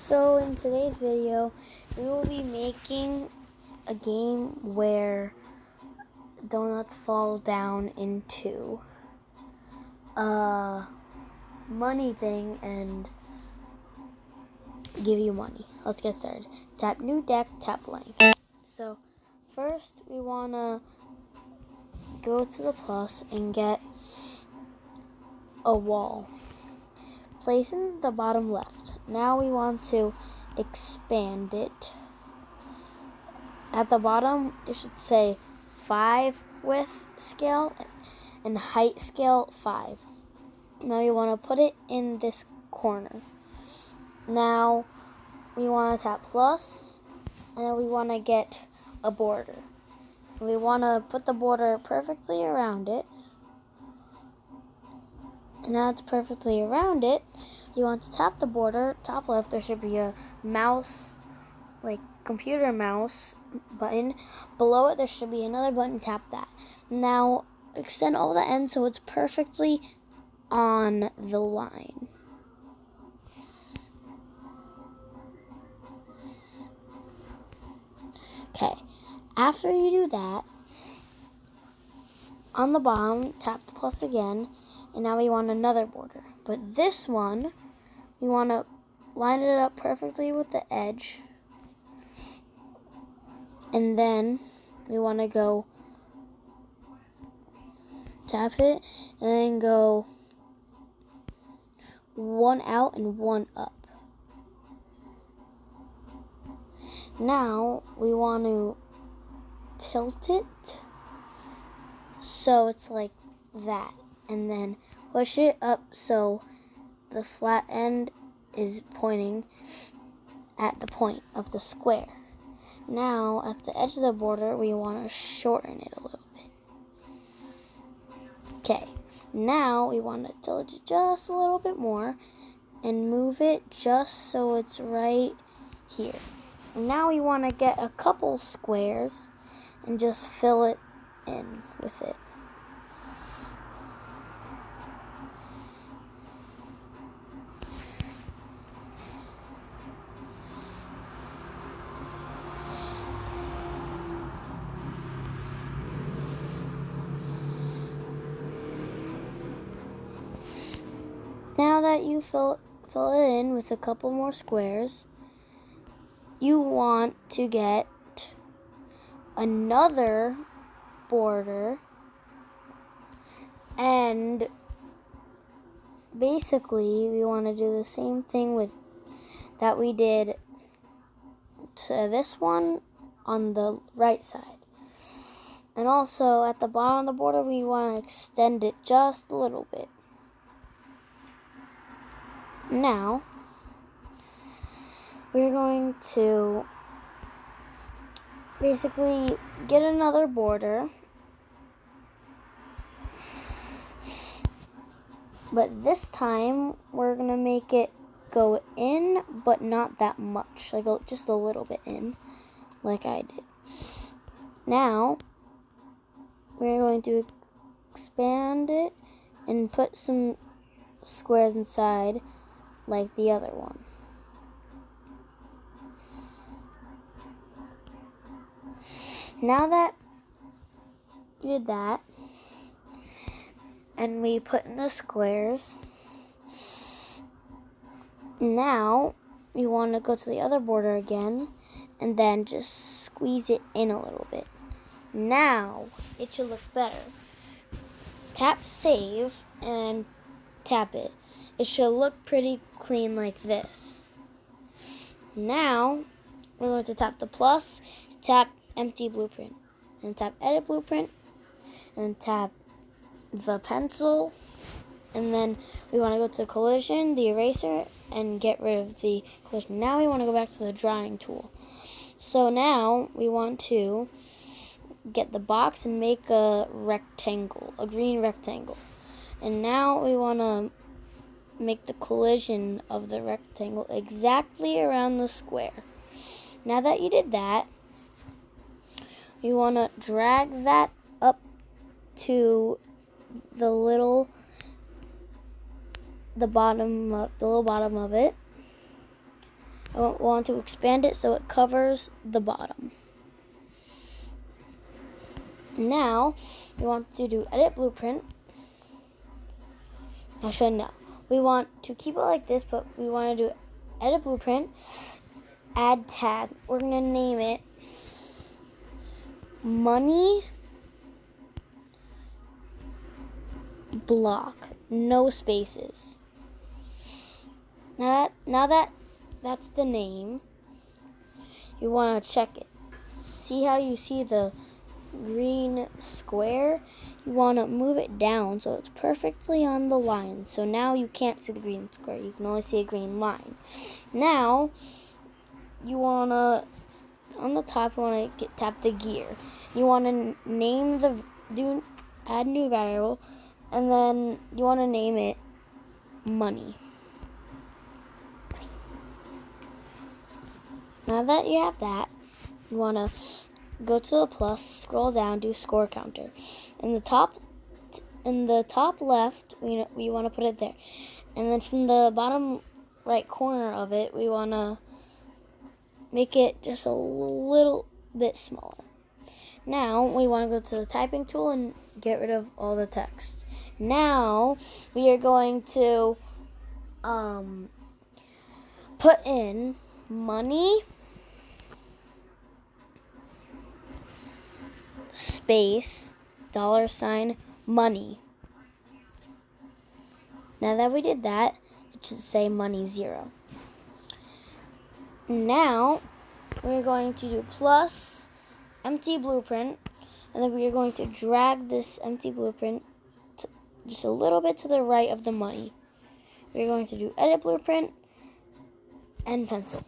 So in today's video, we will be making a game where donuts fall down into a money thing and give you money. Let's get started. Tap new deck, tap blank. So first we want to go to the plus and get a wall. Place in the bottom left. Now we want to expand it. At the bottom, it should say 5 width scale and height scale 5. Now you want to put it in this corner. Now we want to tap plus, and then we want to get a border. We want to put the border perfectly around it. Now it's perfectly around it. You want to tap the border. Top left, there should be a mouse, like computer mouse button. Below it, there should be another button. Tap that. Now extend all the ends so it's perfectly on the line. Okay, after you do that, on the bottom, tap the plus again, and now we want another border. But this one, we want to line it up perfectly with the edge. And then we want to go tap it and then go one out and one up. Now we want to tilt it so it's like that, and then push it up so the flat end is pointing at the point of the square. Now at the edge of the border, we want to shorten it a little bit. Okay, now we want to tilt it just a little bit more and move it just so it's right here. Now we want to get a couple squares and just fill it in with it. Now that you fill it in with a couple more squares, you want to get another border, and basically we want to do the same thing with that we did to this one on the right side. And also at the bottom of the border, we want to extend it just a little bit. Now we're going to basically get another border, but this time we're going to make it go in, but not that much, like just a little bit in, like I did. Now we're going to expand it and put some squares inside like the other one. Now that we did that, and we put in the squares, now we want to go to the other border again, and then just squeeze it in a little bit. Now it should look better. Tap save and tap it. It should look pretty clean like this. Now we're going to tap the plus, tap empty blueprint, and tap edit blueprint, and tap the pencil, and then we want to go to collision, the eraser, and get rid of the collision. Now we want to go back to the drawing tool. So now we want to get the box and make a rectangle, a green rectangle. And now we want to make the collision of the rectangle exactly around the square. Now that you did that, you want to drag that up to the little bottom of it. want to expand it so it covers the bottom. Now, we want to do edit blueprint. Actually, no. We want to keep it like this, but we want to do edit blueprint, add tag. We're going to name it money block, no spaces. Now that that's the name, you want to check it. See how you see the green square? You want to move it down so it's perfectly on the line. So now you can't see the green square. You can only see a green line. Now, you want to, on the top, you want to tap the gear. You want to name add new variable, and then you want to name it money. Now that you have that, you want to go to the plus, scroll down, do score counter. In the top left, we want to put it there. And then from the bottom right corner of it, we want to make it just a little bit smaller. Now, we want to go to the typing tool and get rid of all the text. Now, we are going to put in money space $ money. Now that we did that, it should say money 0. Now we're going to do plus empty blueprint, and then we are going to drag this empty blueprint just a little bit to the right of the money. We're going to do edit blueprint and pencil.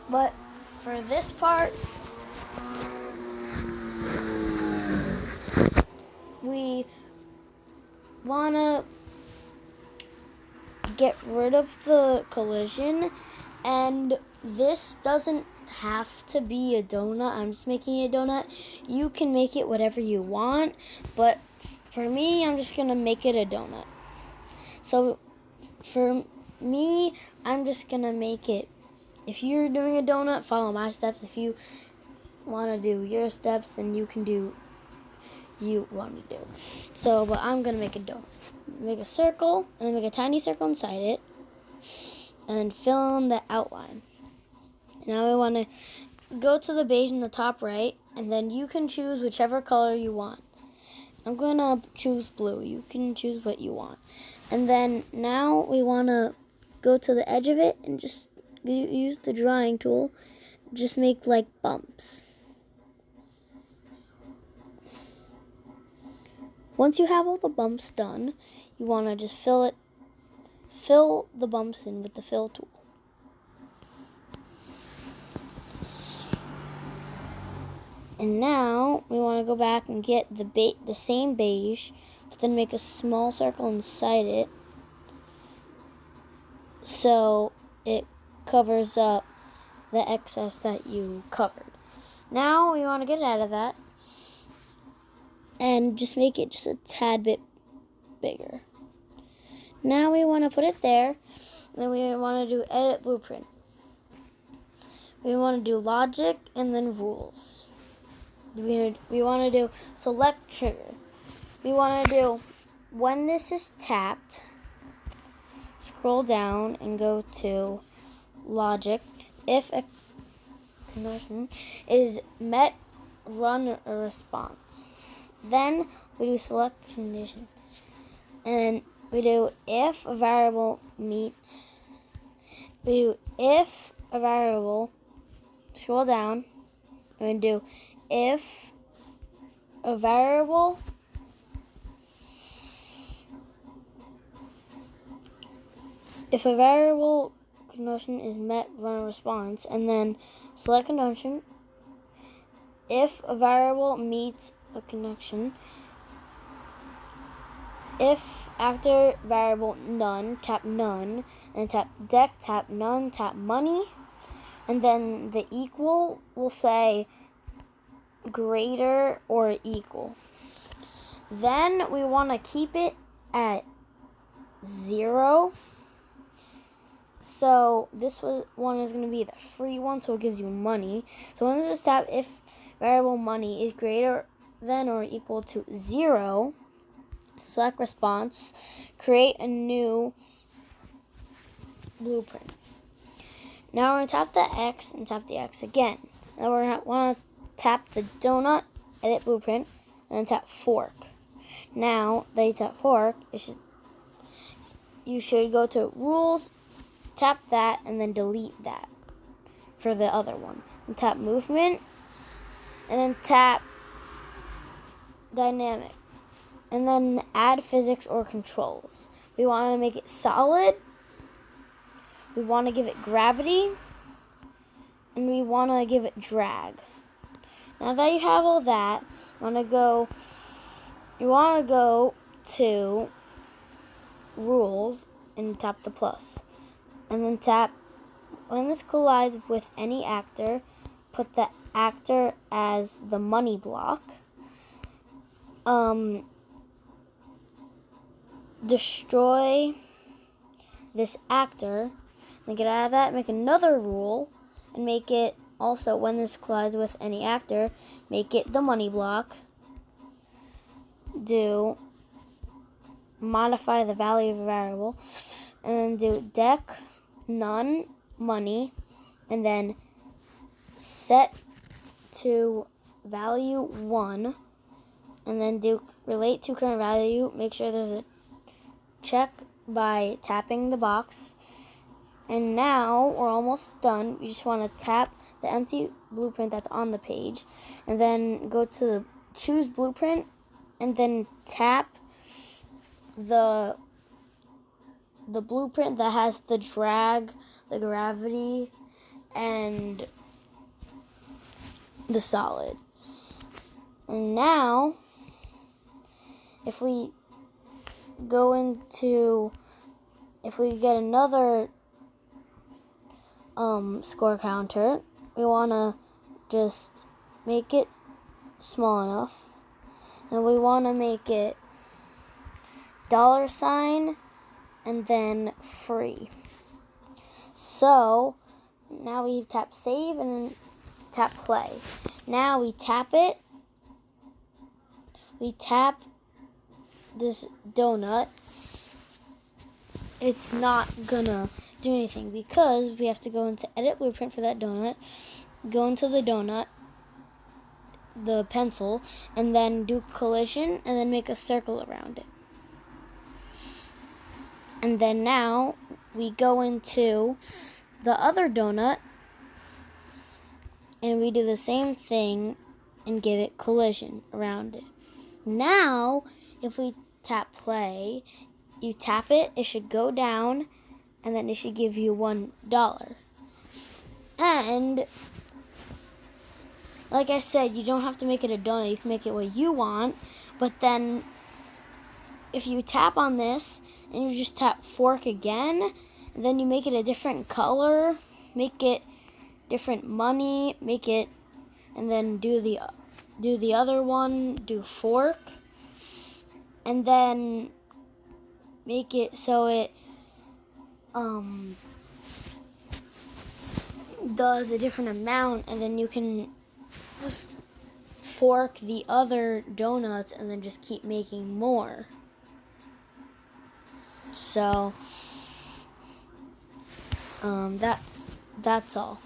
But for this part, we want to get rid of the collision, and this doesn't have to be a donut. I'm just making a donut. You can make it whatever you want, but for me, I'm just going to make it a donut. So for me, I'm just going to make it, if you're doing a donut, follow my steps. If you want to do your steps, then you can do you want to do. So, but I'm going to make a donut. Make a circle, and then make a tiny circle inside it, and then fill in the outline. Now we want to go to the beige in the top right, and then you can choose whichever color you want. I'm going to choose blue. You can choose what you want. And then now we want to go to the edge of it and just use the drawing tool. Just make like bumps. Once you have all the bumps done, you want to just fill the bumps in with the fill tool. And now we want to go back and get the same beige, but then make a small circle inside it so it covers up the excess that you covered. Now we want to get out of that and just make it just a tad bit bigger. Now we want to put it there, and then we want to do edit blueprint. We want to do logic and then rules. We want to do select trigger. We want to do when this is tapped, scroll down and go to logic. If a condition is met, run a response. Then we do select condition. And we do if a variable meets. We do if a variable, scroll down, and we do if a variable condition is met, run a response, and then select condition. If a variable meets a condition, if after variable none, tap none, and tap deck, tap none, tap money, and then the equal will say greater or equal. Then we want to keep it at 0. So this one is going to be the free one, so it gives you money. So when this is tapped, if variable money is greater than or equal to 0, select response, create a new blueprint. Now we're going to tap the X and tap the X again. Now we're going to want to tap the donut, edit blueprint, and then tap fork. Now that you tap fork, you should go to rules, tap that, and then delete that for the other one. And tap movement, and then tap dynamic, and then add physics or controls. We want to make it solid, we want to give it gravity, and we want to give it drag. Now that you have all that, you want to go to rules and tap the plus, and then tap when this collides with any actor, put the actor as the money block. Destroy this actor, then get out of that, make another rule, and make it also when this collides with any actor, make it the money block. Do modify the value of a variable, and then do deck none money, and then set to value 1, and then do relate to current value. Make sure there's a check by tapping the box. And now we're almost done. You just want to tap the empty blueprint that's on the page, and then go to the choose blueprint, and then tap the blueprint that has the drag, the gravity, and the solid. And now if we get another score counter, we want to just make it small enough, and we want to make it $, and then free. So now we tap save and then tap play. Now we tap it, we tap this donut. It's not gonna do anything because we have to go into edit blueprint for that donut, go into the donut, the pencil, and then do collision, and then make a circle around it. And then now we go into the other donut, and we do the same thing and give it collision around it. Now if we tap play, you tap it, it should go down, and then it should give you $1. And like I said, you don't have to make it a donut. You can make it what you want. But then if you tap on this and you just tap fork again, and then you make it a different color, make it different money, make it, and then do the other one, do fork, and then make it so it does a different amount, and then you can just fork the other donuts and then just keep making more. So that's all.